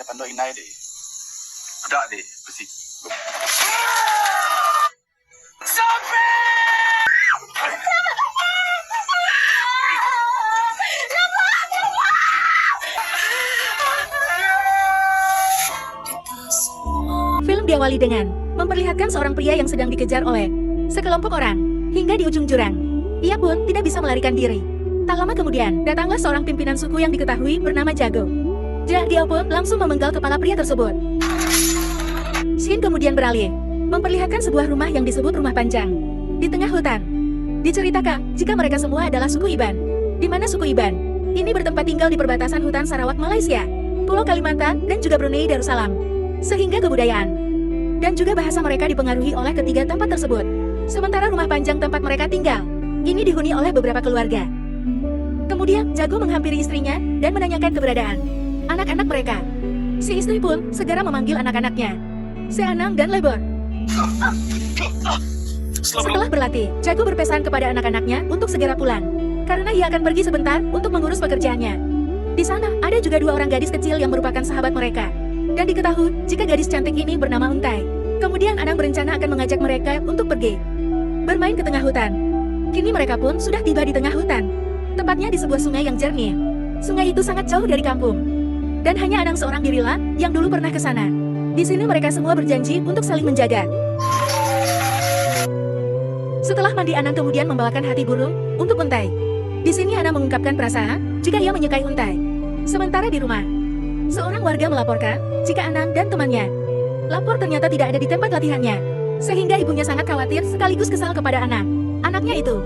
Pandok inai deh. Ada deh, besi. Film diawali dengan memperlihatkan seorang pria yang sedang dikejar oleh sekelompok orang hingga di ujung jurang. Ia pun tidak bisa melarikan diri. Tak lama kemudian, datanglah seorang pimpinan suku yang diketahui bernama Jago. Dia pun langsung memenggal kepala pria tersebut. Scene kemudian beralih, memperlihatkan sebuah rumah yang disebut Rumah Panjang di tengah hutan. Diceritakan jika mereka semua adalah suku Iban, di mana suku Iban ini bertempat tinggal di perbatasan hutan Sarawak Malaysia, Pulau Kalimantan, dan juga Brunei Darussalam. Sehingga kebudayaan dan juga bahasa mereka dipengaruhi oleh ketiga tempat tersebut. Sementara Rumah Panjang tempat mereka tinggal ini dihuni oleh beberapa keluarga. Kemudian Jago menghampiri istrinya dan menanyakan keberadaan anak-anak mereka. Si istri pun segera memanggil anak-anaknya, Seanang dan Lebor. Setelah berlatih, Jago berpesan kepada anak-anaknya untuk segera pulang, karena ia akan pergi sebentar untuk mengurus pekerjaannya. Di sana, ada juga dua orang gadis kecil yang merupakan sahabat mereka. Dan diketahui jika gadis cantik ini bernama Untai. Kemudian Anang berencana akan mengajak mereka untuk pergi bermain ke tengah hutan. Kini mereka pun sudah tiba di tengah hutan, tepatnya di sebuah sungai yang jernih. Sungai itu sangat jauh dari kampung, dan hanya Anang seorang dirilah yang dulu pernah ke sana. Di sini mereka semua berjanji untuk saling menjaga. Setelah mandi, Anang kemudian membawakan hati burung untuk Untai. Di sini Anang mengungkapkan perasaan jika ia menyukai Untai. Sementara di rumah, seorang warga melaporkan jika Anang dan temannya lapor ternyata tidak ada di tempat latihannya. Sehingga ibunya sangat khawatir sekaligus kesal kepada anaknya itu.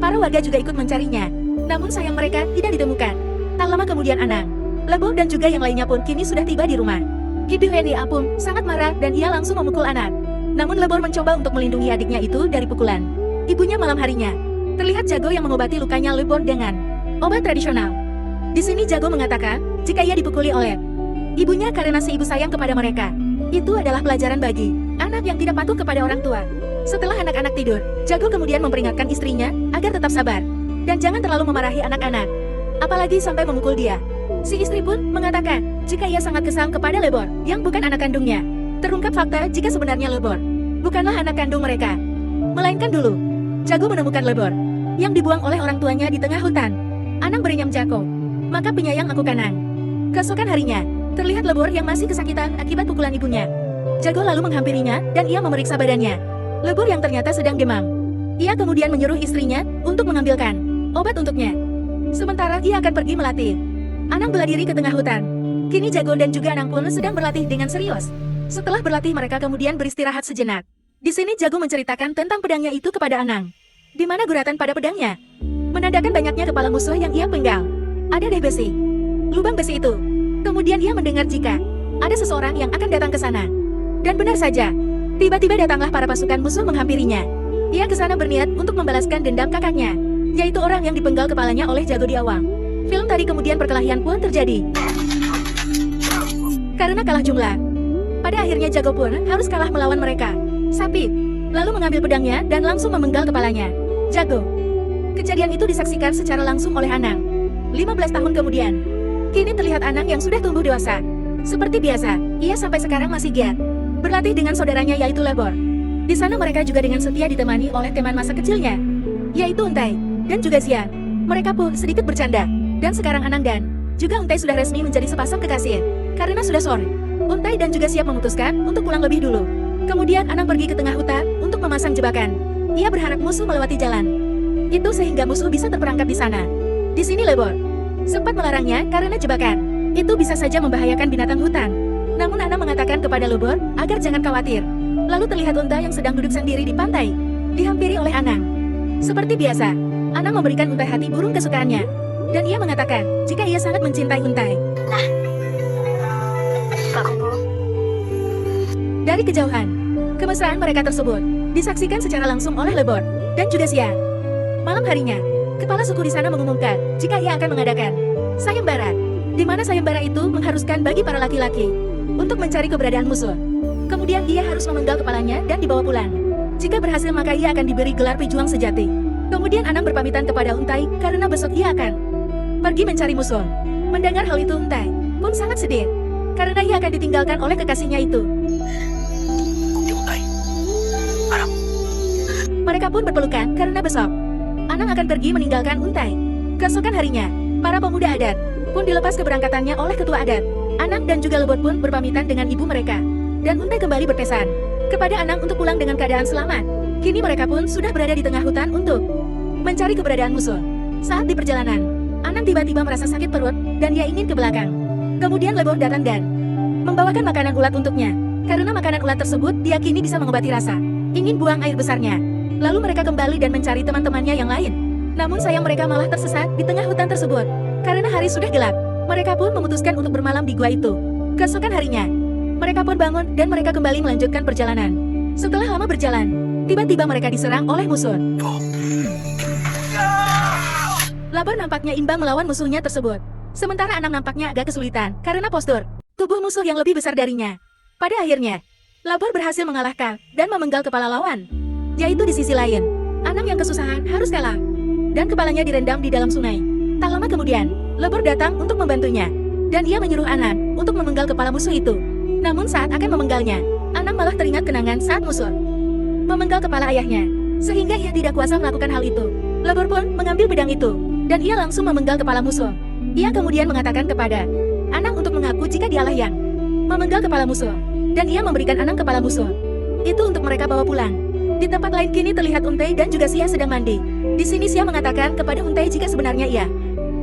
Para warga juga ikut mencarinya, namun sayang mereka tidak ditemukan. Tak lama kemudian Anang, Lebor dan juga yang lainnya pun kini sudah tiba di rumah. Kibi Weni Apung sangat marah dan ia langsung memukul anak. Namun Lebor mencoba untuk melindungi adiknya itu dari pukulan ibunya malam harinya. Terlihat Jago yang mengobati lukanya Lebor dengan obat tradisional. Di sini Jago mengatakan jika ia dipukuli oleh ibunya karena si ibu sayang kepada mereka. Itu adalah pelajaran bagi anak yang tidak patuh kepada orang tua. Setelah anak-anak tidur, Jago kemudian memperingatkan istrinya agar tetap sabar dan jangan terlalu memarahi anak-anak, apalagi sampai memukul dia. Si istri pun mengatakan jika ia sangat kesal kepada Lebor yang bukan anak kandungnya. Terungkap fakta jika sebenarnya Lebor bukanlah anak kandung mereka, melainkan dulu Jago menemukan Lebor yang dibuang oleh orang tuanya di tengah hutan. Anang berenyam Jago, maka penyayang aku Kanang. Keesokan harinya, terlihat Lebor yang masih kesakitan akibat pukulan ibunya. Jago lalu menghampirinya dan ia memeriksa badannya. Lebor yang ternyata sedang demam. Ia kemudian menyuruh istrinya untuk mengambilkan obat untuknya. Sementara ia akan pergi melatih. Anang bela diri ke tengah hutan. Kini Jago dan juga Anang pun sedang berlatih dengan serius. Setelah berlatih mereka kemudian beristirahat sejenak. Di sini Jago menceritakan tentang pedangnya itu kepada Anang, di mana guratan pada pedangnya menandakan banyaknya kepala musuh yang ia penggal. Ada deh besi, lubang besi itu. Kemudian ia mendengar jika ada seseorang yang akan datang ke sana. Dan benar saja, tiba-tiba datanglah para pasukan musuh menghampirinya. Ia ke sana berniat untuk membalaskan dendam kakaknya, yaitu orang yang dipenggal kepalanya oleh Jago di awang. Film tadi kemudian perkelahian pun terjadi. Karena kalah jumlah, pada akhirnya Jago pun harus kalah melawan mereka. Sapit lalu mengambil pedangnya dan langsung memenggal kepalanya Jago. Kejadian itu disaksikan secara langsung oleh Anang. 15 tahun kemudian, kini terlihat Anang yang sudah tumbuh dewasa. Seperti biasa, ia sampai sekarang masih giat berlatih dengan saudaranya yaitu Lebor. Di sana mereka juga dengan setia ditemani oleh teman masa kecilnya, yaitu Untai dan juga Zian. Mereka pun sedikit bercanda. Dan sekarang Anang dan juga Untai sudah resmi menjadi sepasang kekasih. Karena sudah sore, Untai dan juga siap memutuskan untuk pulang lebih dulu. Kemudian Anang pergi ke tengah hutan untuk memasang jebakan. Ia berharap musuh melewati jalan itu sehingga musuh bisa terperangkap di sana. Di sini Lebor sempat melarangnya karena jebakan itu bisa saja membahayakan binatang hutan. Namun Anang mengatakan kepada Lebor agar jangan khawatir. Lalu terlihat Untai yang sedang duduk sendiri di pantai, dihampiri oleh Anang. Seperti biasa, Anang memberikan Untai hati burung kesukaannya. Dan ia mengatakan jika ia sangat mencintai Untai. Dari kejauhan, kemesraan mereka tersebut disaksikan secara langsung oleh Lebor dan juga Sian. Malam harinya, kepala suku di sana mengumumkan jika ia akan mengadakan sayembara, di mana sayembara itu mengharuskan bagi para laki-laki untuk mencari keberadaan musuh. Kemudian ia harus memenggal kepalanya dan dibawa pulang. Jika berhasil maka ia akan diberi gelar pejuang sejati. Kemudian Anang berpamitan kepada Untai karena besok ia akan pergi mencari musuh. Mendengar hal itu Untai pun sangat sedih. karena ia akan ditinggalkan oleh kekasihnya itu. Bukti Untai. Anang. Mereka pun berpelukan karena besok Anang akan pergi meninggalkan Untai. Keesokan harinya, para pemuda adat pun dilepas keberangkatannya oleh ketua adat. Anang dan juga Lebor pun berpamitan dengan ibu mereka. Dan Untai kembali berpesan kepada Anang untuk pulang dengan keadaan selamat. Kini mereka pun sudah berada di tengah hutan untuk mencari keberadaan musuh. Saat di perjalanan, Anang tiba-tiba merasa sakit perut dan ia ingin ke belakang. Kemudian Lebor datang dan membawakan makanan ulat untuknya. Karena makanan ulat tersebut diyakini bisa mengobati rasa ingin buang air besarnya. Lalu mereka kembali dan mencari teman-temannya yang lain. Namun sayang mereka malah tersesat di tengah hutan tersebut. Karena hari sudah gelap, mereka pun memutuskan untuk bermalam di gua itu. Keesokan harinya, mereka pun bangun dan mereka kembali melanjutkan perjalanan. Setelah lama berjalan, tiba-tiba mereka diserang oleh musuh. Labor nampaknya imbang melawan musuhnya tersebut. Sementara Anang nampaknya agak kesulitan karena postur tubuh musuh yang lebih besar darinya. Pada akhirnya, Labor berhasil mengalahkan dan memenggal kepala lawan. Yaitu di sisi lain, Anang yang kesusahan harus kalah. Dan kepalanya direndam di dalam sungai. Tak lama kemudian, Lebor datang untuk membantunya. Dan ia menyuruh Anang untuk memenggal kepala musuh itu. Namun saat akan memenggalnya, Anang malah teringat kenangan saat musuh memenggal kepala ayahnya. Sehingga ia tidak kuasa melakukan hal itu. Lebor pun mengambil pedang itu. Dan ia langsung memenggal kepala musuh. Ia kemudian mengatakan kepada Anang untuk mengaku jika dialah yang memenggal kepala musuh. Dan ia memberikan Anang kepala musuh itu untuk mereka bawa pulang. Di tempat lain kini terlihat Untai dan juga Sia sedang mandi. Di sini Sia mengatakan kepada Untai jika sebenarnya ia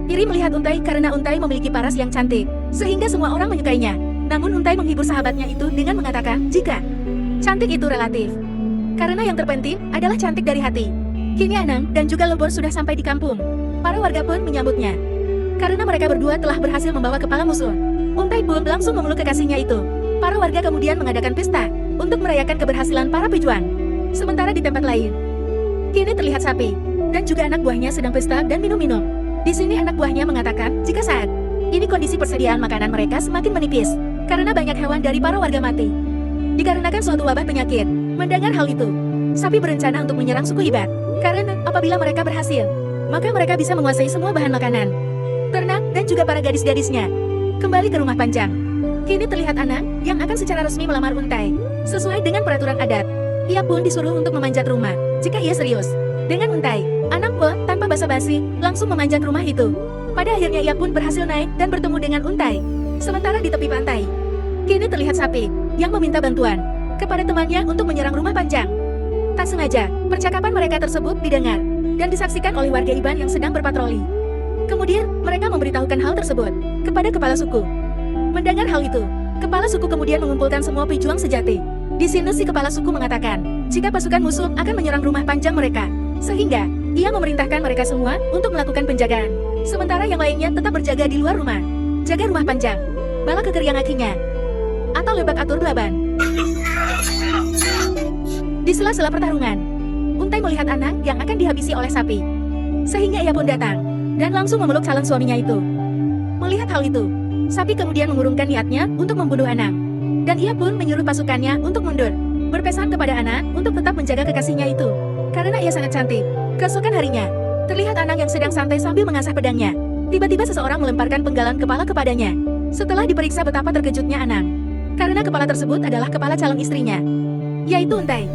iri melihat Untai karena Untai memiliki paras yang cantik, sehingga semua orang menyukainya. Namun Untai menghibur sahabatnya itu dengan mengatakan jika cantik itu relatif. Karena yang terpenting adalah cantik dari hati. Kini Anang dan juga Lebor sudah sampai di kampung. Para warga pun menyambutnya. Karena mereka berdua telah berhasil membawa kepala musuh. Untai pun langsung memeluk kekasihnya itu. Para warga kemudian mengadakan pesta untuk merayakan keberhasilan para pejuang. Sementara di tempat lain, kini terlihat sapi dan juga anak buahnya sedang pesta dan minum-minum. Di sini anak buahnya mengatakan jika saat ini kondisi persediaan makanan mereka semakin menipis karena banyak hewan dari para warga mati dikarenakan suatu wabah penyakit. Mendengar hal itu, sapi berencana untuk menyerang suku Hibat karena apabila mereka berhasil, maka mereka bisa menguasai semua bahan makanan, ternak dan juga para gadis-gadisnya. Kembali ke rumah Panjang. Kini terlihat Anang yang akan secara resmi melamar Untai. Sesuai dengan peraturan adat, ia pun disuruh untuk memanjat rumah jika ia serius dengan Untai. Anang pun tanpa basa-basi langsung memanjat rumah itu. Pada akhirnya ia pun berhasil naik dan bertemu dengan Untai. Sementara di tepi pantai, kini terlihat sapi yang meminta bantuan kepada temannya untuk menyerang rumah Panjang. Tak sengaja, percakapan mereka tersebut didengar dan disaksikan oleh warga Iban yang sedang berpatroli. Kemudian, mereka memberitahukan hal tersebut kepada kepala suku. Mendengar hal itu, kepala suku kemudian mengumpulkan semua pejuang sejati. Di sini si kepala suku mengatakan, jika pasukan musuh akan menyerang rumah Panjang mereka. Sehingga, ia memerintahkan mereka semua untuk melakukan penjagaan. Sementara yang lainnya tetap berjaga di luar rumah. Jaga rumah Panjang, bala kekeriang akinya, atau lebak atur belaban. Di sela-sela pertarungan, Untai melihat Anang yang akan dihabisi oleh sapi. Sehingga ia pun datang dan langsung memeluk calon suaminya itu. Melihat hal itu, sapi kemudian mengurungkan niatnya untuk membunuh Anang. Dan ia pun menyuruh pasukannya untuk mundur, berpesan kepada Anang untuk tetap menjaga kekasihnya itu. Karena ia sangat cantik. Keesokan harinya, terlihat Anang yang sedang santai sambil mengasah pedangnya. Tiba-tiba seseorang melemparkan penggalan kepala kepadanya. Setelah diperiksa betapa terkejutnya Anang. Karena kepala tersebut adalah kepala calon istrinya, yaitu Untai.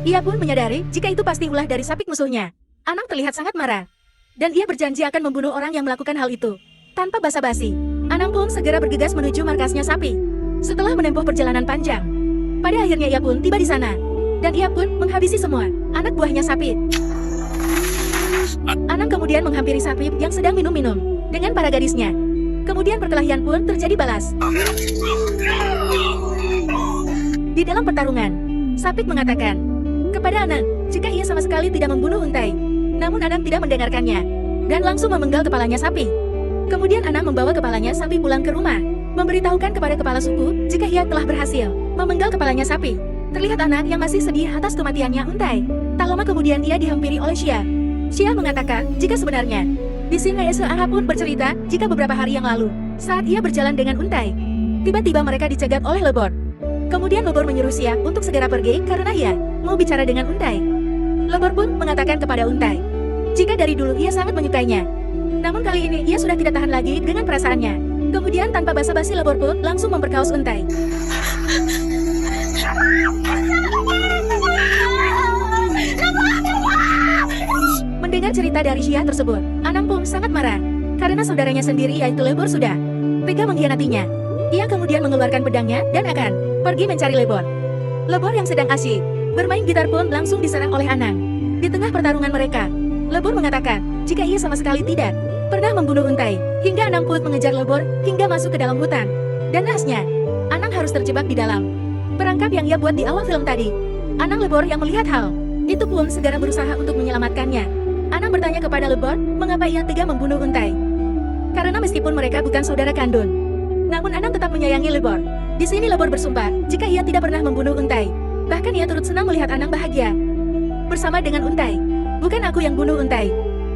Ia pun menyadari jika itu pasti ulah dari sapik musuhnya. Anang terlihat sangat marah. Dan ia berjanji akan membunuh orang yang melakukan hal itu. Tanpa basa-basi, Anang pun segera bergegas menuju markasnya sapi. Setelah menempuh perjalanan panjang, pada akhirnya ia pun tiba di sana. Dan ia pun menghabisi semua anak buahnya sapi. Anang kemudian menghampiri sapi yang sedang minum-minum dengan para gadisnya. Kemudian perkelahian pun terjadi balas. Di dalam pertarungan, Sapik mengatakan kepada Anang jika ia sama sekali tidak membunuh Untai. Namun Anang tidak mendengarkannya dan langsung memenggal kepalanya sapi. Kemudian Anang membawa kepalanya sapi pulang ke rumah, memberitahukan kepada kepala suku jika ia telah berhasil memenggal kepalanya sapi. Terlihat Anang yang masih sedih atas kematiannya Untai. Tak lama kemudian ia dihampiri oleh Xia. Xia mengatakan jika sebenarnya di sini Seah pun bercerita jika beberapa hari yang lalu saat ia berjalan dengan Untai, tiba-tiba mereka dicegat oleh Lebor. Kemudian Lebor menyuruh Xia untuk segera pergi karena ia mau bicara dengan Untai. Lebor pun mengatakan kepada Untai jika dari dulu ia sangat menyukainya. Namun kali ini ia sudah tidak tahan lagi dengan perasaannya. Kemudian tanpa basa-basi Lebor pun langsung memperkaos Untai. Mendengar cerita dari Xia tersebut, Anang pun sangat marah. Karena saudaranya sendiri yaitu Lebor sudah tega mengkhianatinya. Ia kemudian mengeluarkan pedangnya dan akan pergi mencari Lebor. Lebor yang sedang asyik bermain gitar pun langsung diserang oleh Anang. Di tengah pertarungan mereka, Lebor mengatakan jika ia sama sekali tidak pernah membunuh Untai. Hingga Anang pun mengejar Lebor hingga masuk ke dalam hutan. Dan nahasnya, Anang harus terjebak di dalam perangkap yang ia buat di awal film tadi. Anang Lebor yang melihat hal itu pun segera berusaha untuk menyelamatkannya. Anang bertanya kepada Lebor mengapa ia tega membunuh Untai. Karena meskipun mereka bukan saudara kandung, namun Anang tetap menyayangi Lebor. Di sini Lebor bersumpah jika ia tidak pernah membunuh Untai. Bahkan ia turut senang melihat Anang bahagia bersama dengan Untai. Bukan aku yang bunuh Untai.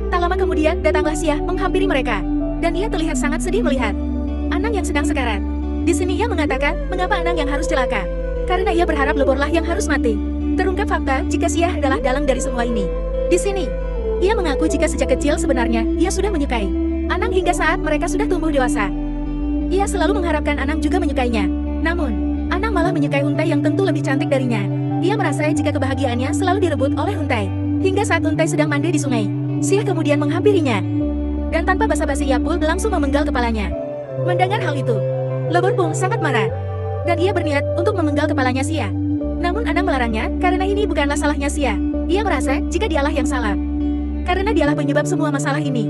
Tak lama kemudian datanglah Xia menghampiri mereka. Dan ia terlihat sangat sedih melihat Anang yang sedang sekarat. Di sini ia mengatakan mengapa Anang yang harus celaka. Karena ia berharap Leborlah yang harus mati. Terungkap fakta jika Xia adalah dalang dari semua ini. Di sini, ia mengaku jika sejak kecil sebenarnya ia sudah menyukai Anang hingga saat mereka sudah tumbuh dewasa. Ia selalu mengharapkan Anang juga menyukainya. Namun, Anang malah menyukai Untai yang tentu lebih cantik darinya. Ia merasa jika kebahagiaannya selalu direbut oleh Untai. Hingga saat Untai sedang mandi di sungai, Xia kemudian menghampirinya. Dan tanpa basa-basi ia pun langsung memenggal kepalanya. Mendengar hal itu, Lebor pun sangat marah. Dan ia berniat untuk memenggal kepalanya Xia. Namun Anang melarangnya karena ini bukanlah salahnya Xia. Ia merasa jika dialah yang salah. Karena dialah penyebab semua masalah ini.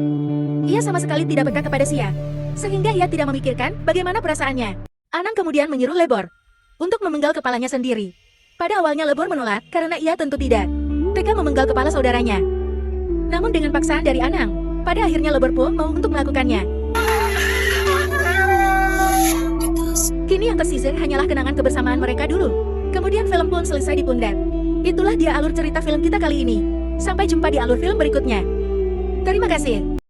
Ia sama sekali tidak peka kepada Xia. Sehingga ia tidak memikirkan bagaimana perasaannya. Anang kemudian menyuruh Lebor untuk memenggal kepalanya sendiri. Pada awalnya Lebor menolak karena ia tentu tidak tega memenggal kepala saudaranya. Namun dengan paksaan dari Anang, pada akhirnya Lebor pun mau untuk melakukannya. Kini yang tersisir hanyalah kenangan kebersamaan mereka dulu. Kemudian film pun selesai di pundak. Itulah dia alur cerita film kita kali ini. Sampai jumpa di alur film berikutnya. Terima kasih.